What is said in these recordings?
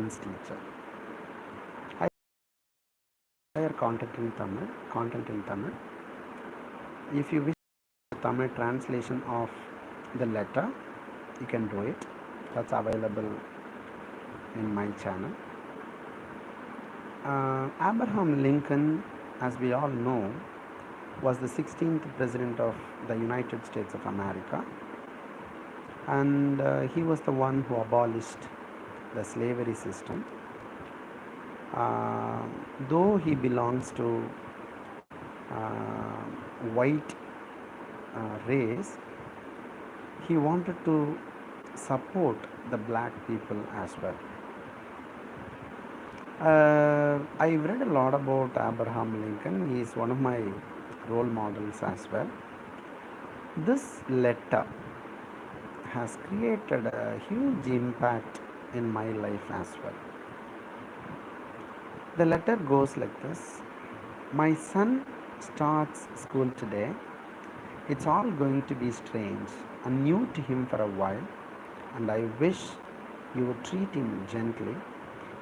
son's teacher. I share content in Tamil. If you wish Tamil translation of the letter, you can do it. That's available in my channel. Abraham Lincoln, as we all know, was the 16th president of the United States of America, and he was the one who abolished the slavery system. Though he belongs to white race, he wanted to support the black people as well. I've read a lot about Abraham Lincoln. He is one of my role models as well. This letter has created a huge impact in my life as well. The letter goes like this: my son starts school today. It's all going to be strange and new to him for a while, and I wish you would treat him gently.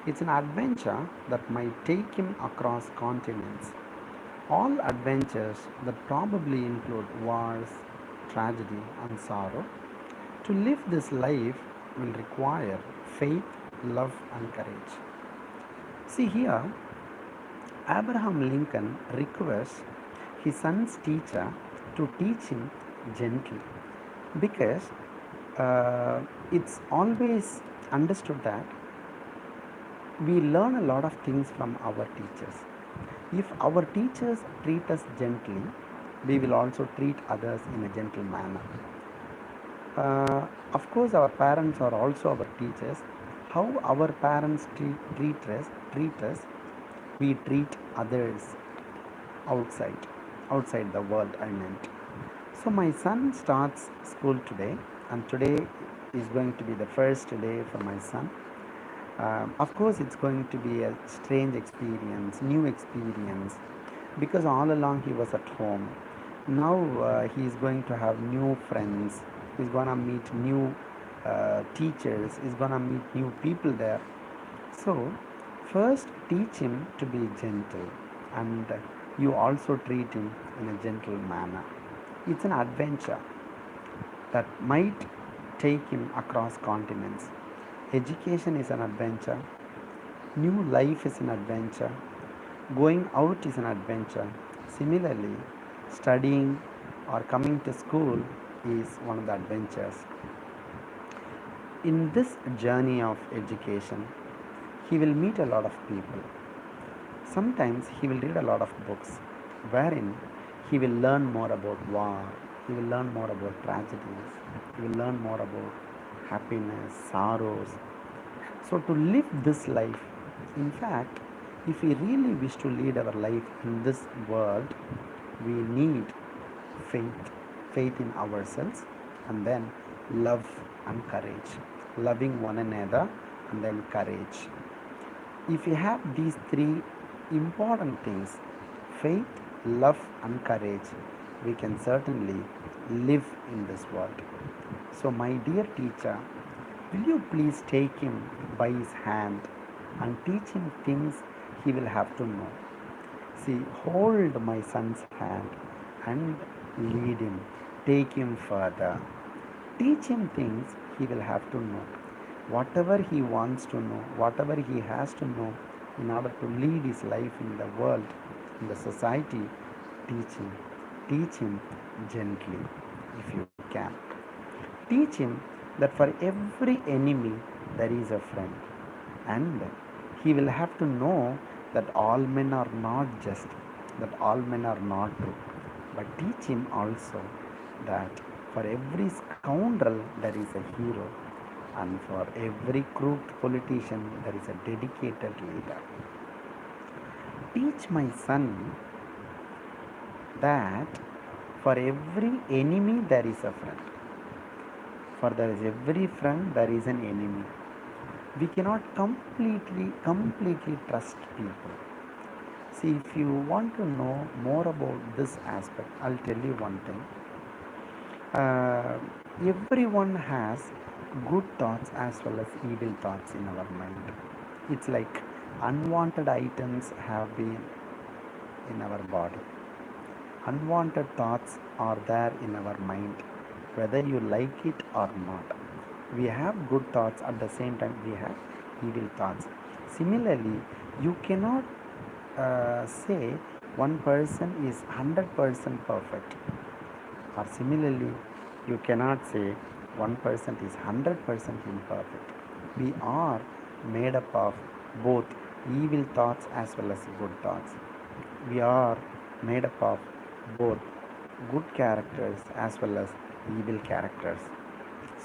It's an adventure that might take him across continents. All adventures that probably include wars, tragedy, and sorrow. To live this life will require faith, love, and courage. See here, Abraham Lincoln requests his son's teacher to teach him gently, because it's always understood that we learn a lot of things from our teachers. If our teachers treat us gently, we will also treat others in a gentle manner. Of course, our parents are also our teachers. How our parents treat us, we treat others outside the world, I meant. So my son starts school today, and today is going to be the first day for my son. Of course, it's going to be a strange experience, new experience, because all along he was at home. Now he is going to have new friends. He's going to meet new teachers. He's going to meet new people there. So, first teach him to be gentle, and you also treat him in a gentle manner. It's an adventure that might take him across continents. Education is an adventure. New life is an adventure. Going out is an adventure. Similarly, studying or coming to school is one of the adventures. In this journey of education, he will meet a lot of people. Sometimes he will read a lot of books wherein he will learn more about war, he will learn more about tragedies, he will learn more about happiness, sorrows. So to live this life, in fact, if we really wish to lead our life in this world, we need faith in ourselves, and then love and courage, loving one another, and then courage. If we have these three important things, faith, love, and courage, we can certainly live in this world. So my dear teacher, will you please take him by his hand and teach him things he will have to know? See, hold my son's hand and lead him, take him further. Teach him things he will have to know. Whatever he wants to know, whatever he has to know in order to lead his life in the world, in the society, teach him. Teach him gently if you can. Teach him that for every enemy there is a friend, and he will have to know that all men are not just, that all men are not true. But teach him also that for every scoundrel there is a hero, and for every crooked politician there is a dedicated leader. Teach my son that for every enemy there is a friend. For there is every friend, there is an enemy. We cannot completely trust people. See, if you want to know more about this aspect, I'll tell you one thing. Everyone has good thoughts as well as evil thoughts in our mind. It's like unwanted items have been in our body. Unwanted thoughts are there in our mind, whether you like it or not. We have good thoughts, at the same time, we have evil thoughts. Similarly, you cannot say one person is 100% perfect, or similarly, you cannot say one person is 100% imperfect. We are made up of both evil thoughts as well as good thoughts. We are made up of both good characters as well as evil characters.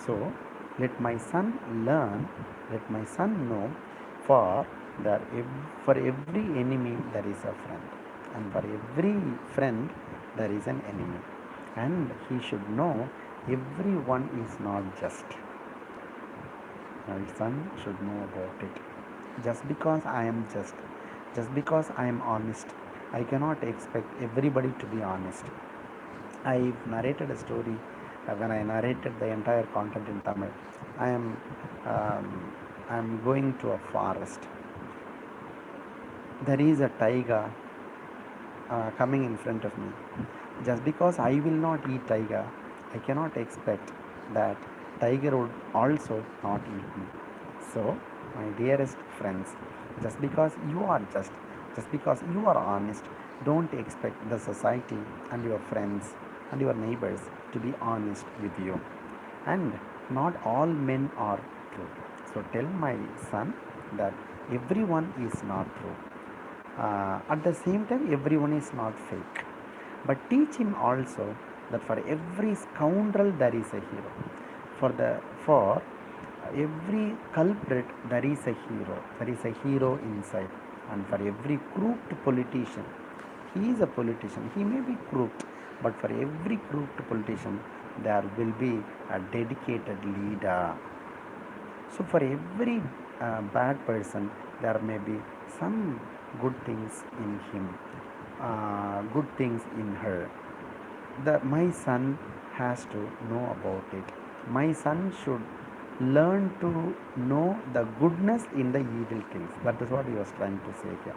So let my son learn, let my son know, for that for every enemy there is a friend, and for every friend there is an enemy, and he should know everyone is not just. My son should know about it. Just because I am just because I am honest, I cannot expect everybody to be honest. I narrated a story when I narrated the entire content in Tamil. I am I am going to a forest. There is a tiger coming in front of me. Just because I will not eat tiger, I cannot expect that tiger would also not eat me. So, my dearest friends, just because you are just because you are honest, don't expect the society and your friends and your neighbors to be honest with you. And not all men are true. So, tell my son that everyone is not true. At the same time, everyone is not fake. But teach him also that for every scoundrel there is a hero. For every culprit there is a hero. There is a hero inside. And for every crooked politician, he is a politician. He may be crooked, but for every crooked politician, there will be a dedicated leader. So, for every bad person, there may be some good things in him, good things in her. My son has to know about it. My son should learn to know the goodness in the evil things. That is what he was trying to say here.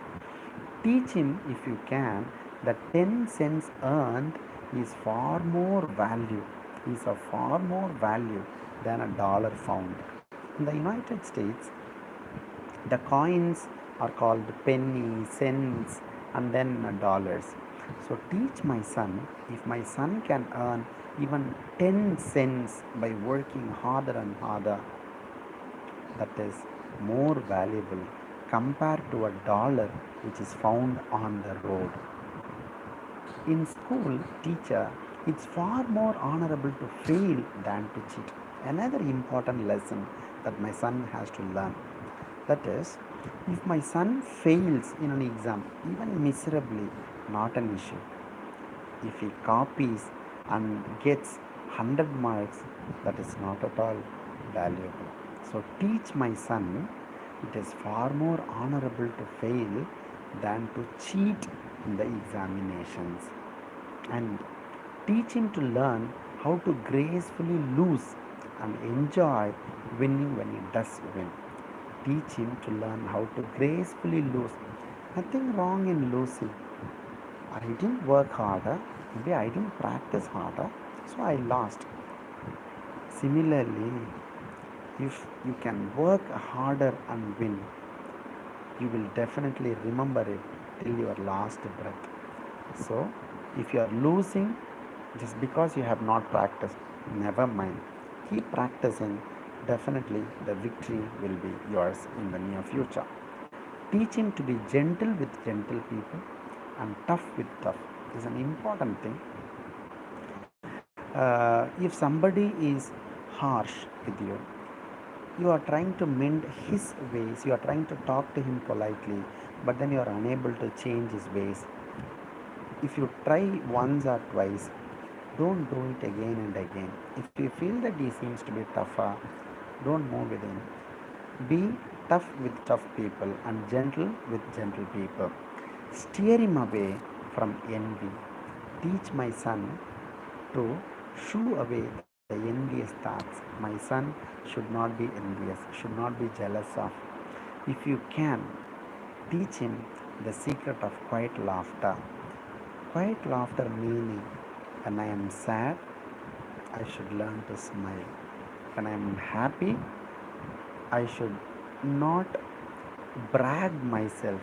Teach him, if you can, that 10 cents earned is far more value, is of far more value than a dollar found. In the United States, the coins are called penny, cents, and then dollars. So teach my son, if my son can earn even 10 cents by working harder and harder, that is more valuable compared to a dollar which is found on the road. In school, teacher, it's far more honorable to fail than to cheat. Another important lesson that my son has to learn, that is, if my son fails in an exam, even miserably, not an issue. If he copies and gets 100 marks, that is not at all valuable. So teach my son, it is far more honorable to fail than to cheat in the examinations. And teach him to learn how to gracefully lose and enjoy winning when he does win. Teach him to learn how to gracefully lose. Nothing wrong in losing. I didn't work harder, maybe I didn't practice harder, so I lost. Similarly, if you can work harder and win, you will definitely remember it till your last breath. So, if you are losing just because you have not practiced, never mind. Keep practicing. Definitely, the victory will be yours in the near future. Teach him to be gentle with gentle people and tough with tough. Is an important thing. If somebody is harsh with you, you are trying to mend his ways, you are trying to talk to him politely, but then you are unable to change his ways. If you try once or twice, don't do it again and again. If you feel that he seems to be tougher, don't move with him. Be tough with tough people and gentle with gentle people. Steer him away from envy. Teach my son to shoo away the envious thoughts. My son should not be envious, should not be jealous of. If you can, teach him the secret of quiet laughter. Quiet laughter meaning when I am sad, I should learn to smile. When I am happy, I should not brag myself.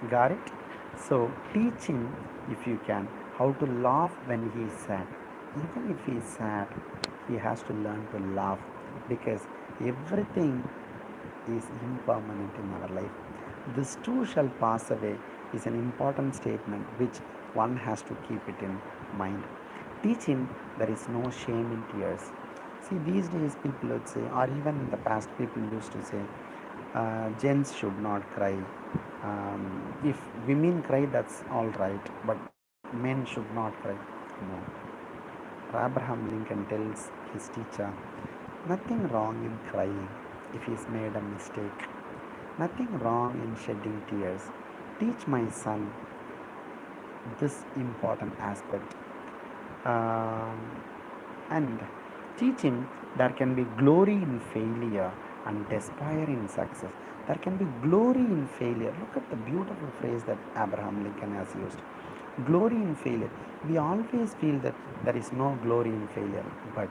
Got it? So teach him, if you can, how to laugh when he is sad. Even if he is sad, he has to learn to laugh, because everything is impermanent in our life. This too shall pass away is an important statement which one has to keep it in mind. Teach him there is no shame in tears. See, these days people would say, or even in the past, people used to say, gents should not cry. If women cry, that's all right, but men should not cry. No. Abraham Lincoln tells his teacher, nothing wrong in crying if he's made a mistake. Nothing wrong in shedding tears. Teach my son this important aspect. Um, and teach him there can be glory in failure and despair in success. There can be glory in failure. Look at the beautiful phrase that Abraham Lincoln has used. Glory in failure. We always feel that there is no glory in failure, but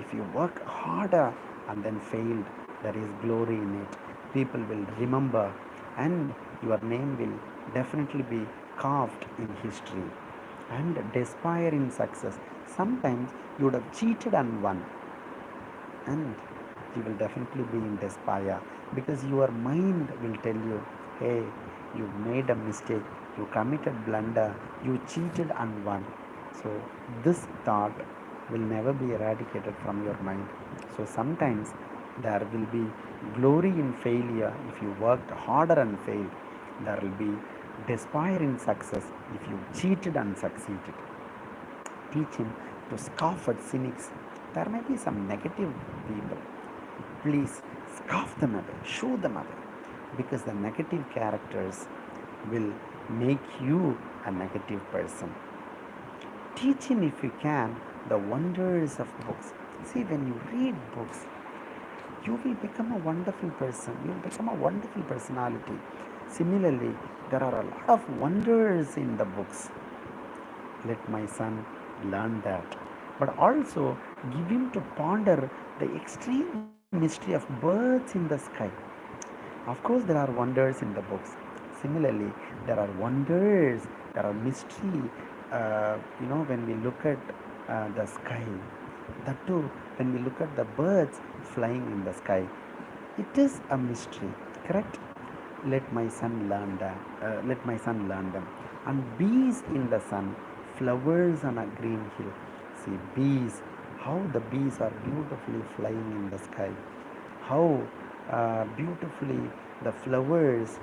if you work harder and then failed, there is glory in it. People will remember, and your name will definitely be carved in history. And despair in success. Sometimes you would have cheated and won, and you will definitely be in despair, because your mind will tell you, hey, you made a mistake, you committed blunder, you cheated and won. So this thought will never be eradicated from your mind. So sometimes there will be glory in failure if you worked harder and failed. There will be despair in success if you cheated and succeeded. Teach him to scoff at cynics. There may be some negative people. Please scoff them away, shoo them away, because the negative characters will make you a negative person. Teach him, if you can, the wonders of books. See, when you read books, you will become a wonderful person, you will become a wonderful personality. Similarly, there are a lot of wonders in the books. Let my son learn that. But also give him to ponder the extreme mystery of birds in the sky. Of course, there are wonders in the books. Similarly, there are wonders, there are mystery. When we look at the sky, that too, when we look at the birds flying in the sky, it is a mystery, correct? Let my son learn that. Let my son learn them. And bees in the sun, flowers on a green hill. See, bees, how the bees are beautifully flying in the sky. How beautifully the flowers,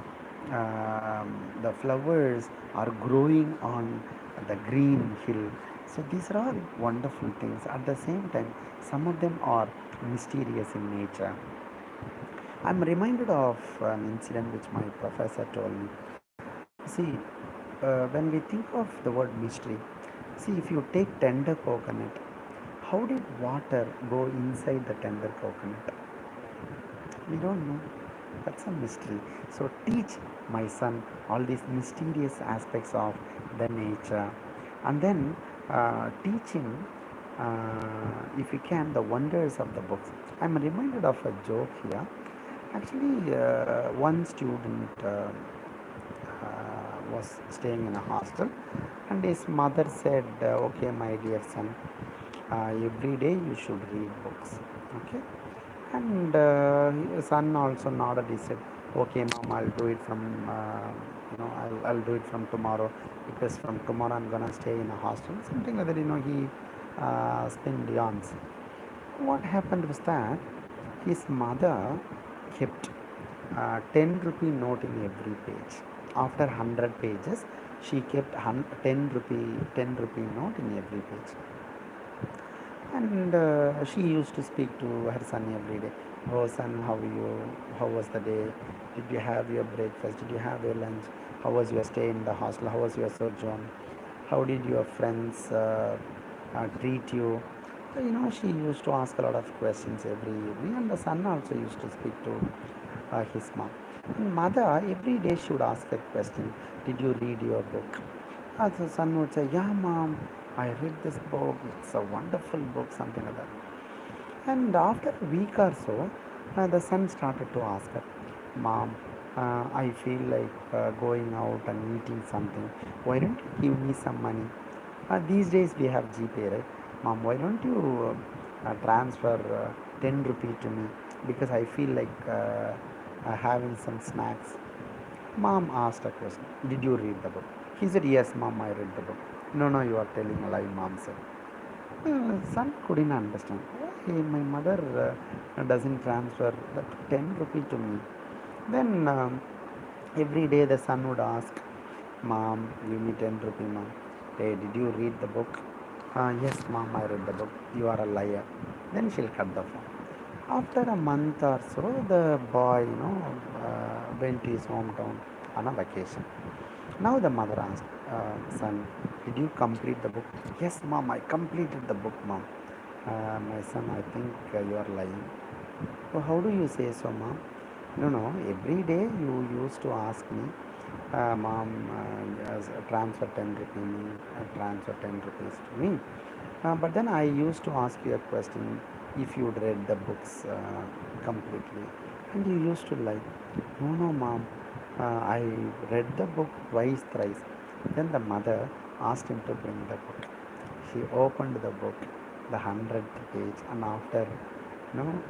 the flowers are growing on the green hill. So these are all wonderful things. At the same time, some of them are mysterious in nature. I'm reminded of an incident which my professor told me. See, when we think of the word mystery, see, if you take tender coconut, how did water go inside the tender coconut? We don't know. That's a mystery. So teach my son all these mysterious aspects of the nature, and then teach him, if you can, the wonders of the books. I'm reminded of a joke here. Actually, one student was staying in a hostel, and his mother said, okay, my dear son, every day you should read books. Okay. And his son also nodded. He said, okay, mom, I'll do it from, I'll do it from tomorrow, because from tomorrow I'm gonna stay in a hostel, something like that. He spent yarns. What happened was that his mother kept 10 rupee note in every page. After 100 pages, she kept 10 rupee note in every page. And she used to speak to her son every day. Oh, son, how are you? How was the day? Did you have your breakfast? Did you have your lunch? How was your stay in the hostel? How was your sojourn? How did your friends treat you? She used to ask a lot of questions every evening, and the son also used to speak to his mom. And mother every day she would ask a question, did you read your book? The son would say, yeah, mom, I read this book. It's a wonderful book, something like that. And after a week or so, the son started to ask her, mom, I feel like going out and eating something. Why don't you give me some money? These days we have GPay, right? Mom, why don't you transfer 10 rupee to me? Because I feel like having some snacks. Mom asked a question. Did you read the book? He said, yes, mom, I read the book. No, no, you are telling a lie, mom said. Son couldn't understand. Why my mother doesn't transfer that 10 rupee to me? Then every day the son would ask, mom, give me 10 rupee, mom. Hey, did you read the book? Yes, mom, I read the book. You are a liar. Then she'll cut the phone. After a month or so, the boy, went to his hometown on a vacation. Now the mother asked, son, did you complete the book? Yes, mom, I completed the book, mom. My son, I think you are lying. So how do you say so, mom? No, no, every day you used to ask me, mom, yes, transfer 10 rupees, transfer 10 rupees to me. But then I used to ask you a question if you'd read the books completely. And you used to lie. No, no, mom. I read the book twice, thrice. Then the mother asked him to bring the book. She opened the book, the 100th page, and after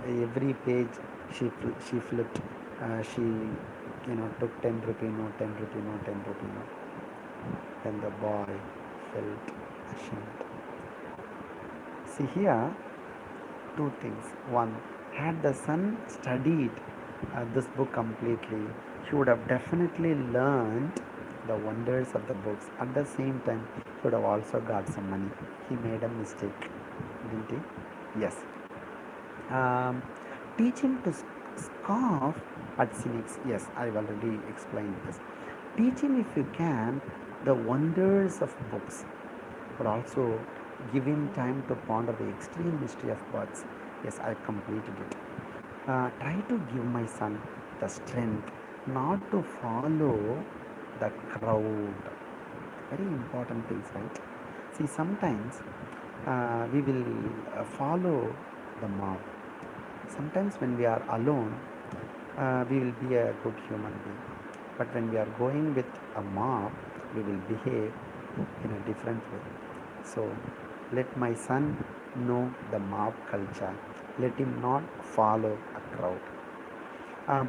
every page she flipped. She took 10 rupee note, 10 rupee note, 10 rupee note. Then the boy felt ashamed. See here, two things. One, had the son studied this book completely, he would have definitely learned the wonders of the books. At the same time, he would have also got some money. He made a mistake, didn't he? Yes. Um, Teach him to scoff at cynics. Yes, I've already explained this. Teach him, if you can, the wonders of books, but also give him time to ponder the extreme mystery of birds. Yes, I completed it. Try to give my son the strength not to follow the crowd. Very important things, right? See, sometimes we will follow the mob. Sometimes when we are alone, we will be a good human being. But when we are going with a mob, we will behave in a different way. So let my son know the mob culture. Let him not follow a crowd.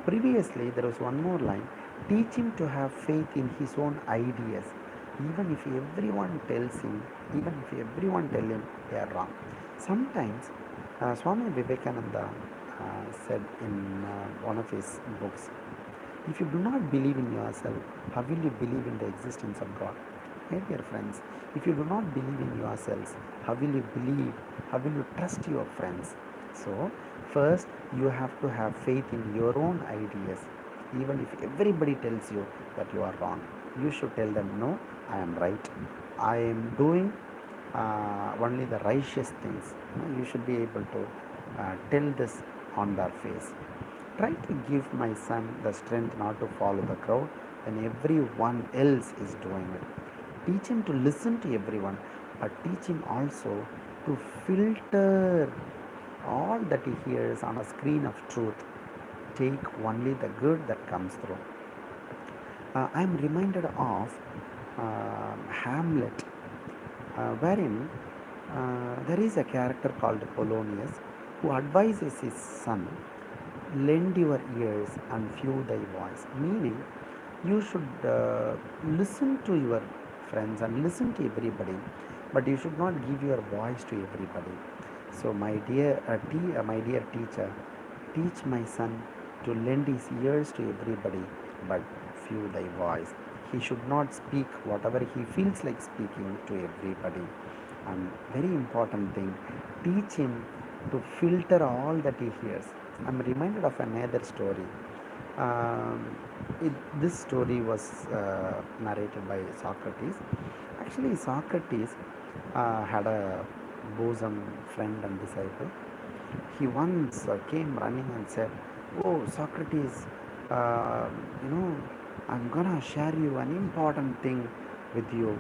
Previously, there was one more line, teach him to have faith in his own ideas, even if everyone tells him, even if everyone tell him they are wrong. Sometimes, Swami Vivekananda said in one of his books, if you do not believe in yourself, how will you believe in the existence of God? My dear friends, if you do not believe in yourselves, how will you believe? How will you trust your friends? So, first you have to have faith in your own ideas. Even if everybody tells you that you are wrong, you should tell them, no, I am right. I am doing only the righteous things. You should be able to tell this on their face. Try to give my son the strength not to follow the crowd when everyone else is doing it. Teach him to listen to everyone, but teach him also to filter all that he hears on a screen of truth. Take only the good that comes through. I am reminded of Hamlet, wherein there is a character called Polonius who advises his son, lend your ears and few thy voice, meaning you should listen to your friends and listen to everybody, but you should not give your voice to everybody. So my dear teacher, teach my son to lend his ears to everybody, but few thy voice. He should not speak whatever he feels like speaking to everybody. And very important thing, teach him to filter all that he hears. I'm reminded of another story. um, this story was narrated by Socrates. Actually, Socrates had a bosom friend and disciple. He once came running and said, oh, Socrates, uh, you know, I'm gonna share you an important thing with you.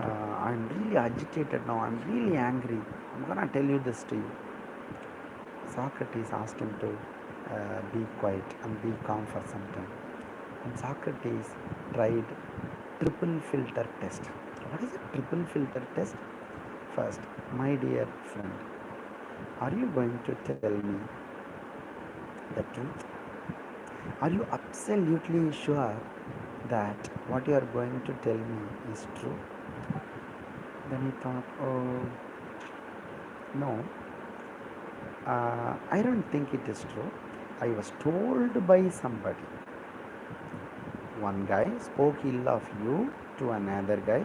I'm really agitated now, I'm really angry, I'm gonna tell you this to you. Socrates asked him to be quiet and be calm for some time. And Socrates tried triple filter test. What is a triple filter test? First, my dear friend, are you going to tell me the truth? Are you absolutely sure that what you are going to tell me is true? Then he thought, oh, no, I don't think it is true. I was told by somebody. One guy spoke ill of you to another guy.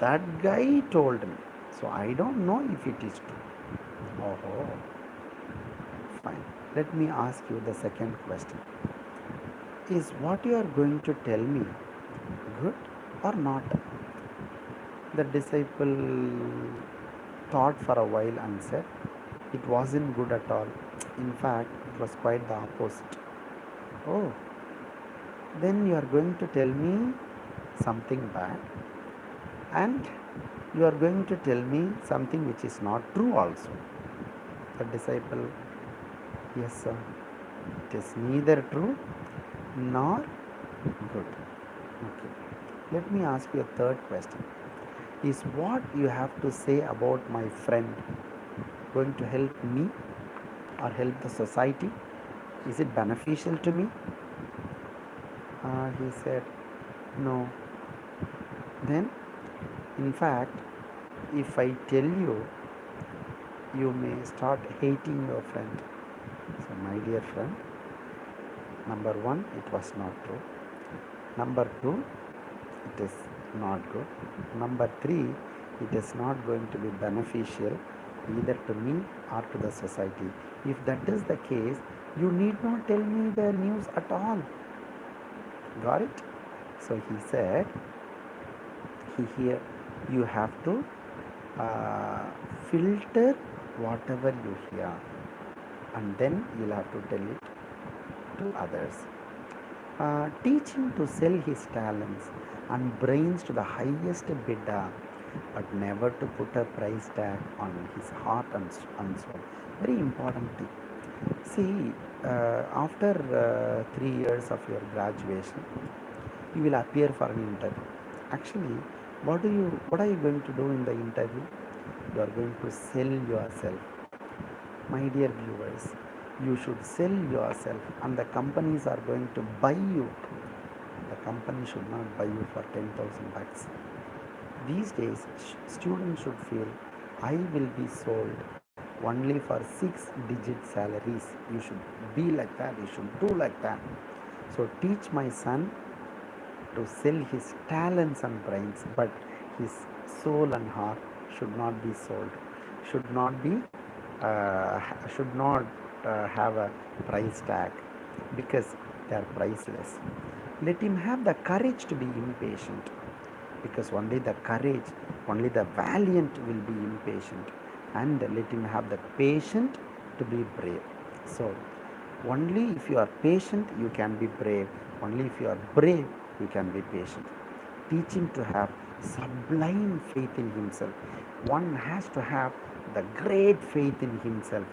That guy told me. So I don't know if it is true. Oh, fine. Let me ask you the second question. Is what you are going to tell me good or not? The disciple thought for a while and said, it wasn't good at all. In fact, it was quite the opposite. Oh, then you are going to tell me something bad, and you are going to tell me something which is not true also. The disciple, yes, sir, it is neither true nor good. Okay. Let me ask you a third question. Is what you have to say about my friend going to help me or help the society? Is it beneficial to me? He said, no. Then, in fact, if I tell you, you may start hating your friend. So, my dear friend, number one, it was not true. Number two, it is not good. Number three, it is not going to be beneficial either to me or to the society. If that is the case, you need not tell me the news at all. Got it? So he said, here you have to uh, filter whatever you hear, and then you'll have to tell it to others. Teach him to sell his talents and brains to the highest bidder, but never to put a price tag on his heart and soul. Very important thing. See, after 3 years of your graduation, you will appear for an interview. Actually, what are you going to do in the interview? You are going to sell yourself. My dear viewers, you should sell yourself, and the companies are going to buy you. The company should not buy you for 10,000 bucks. These days, students should feel, I will be sold only for 6-digit salaries. You should be like that, you should do like that. So teach my son to sell his talents and brains, but his soul and heart should not be sold, should not be should not have a price tag, because they are priceless. Let him have the courage to be impatient, because only the courage, only the valiant will be impatient, and let him have the patient to be brave. So only if you are patient you can be brave, only if you are brave you can be patient. Teach him to have sublime faith in himself. One has to have the great faith in himself,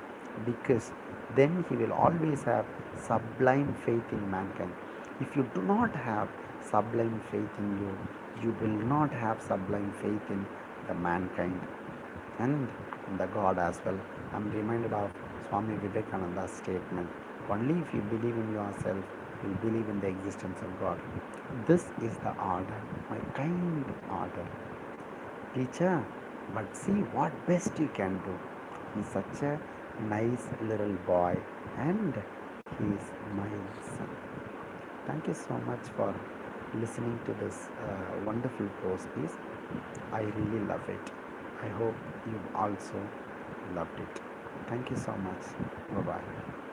because then he will always have sublime faith in mankind. If you do not have sublime faith in you, you will not have sublime faith in the mankind and in the God as well. I'm reminded of Swami Vivekananda's statement, only if you believe in yourself, you will believe in the existence of God. This is the order, my kind order. Teacher, but see what best you can do. He's such a nice little boy, and he's my son. Thank you so much for listening to this wonderful prose piece. I really love it. I hope you also loved it. Thank you so much. Bye bye.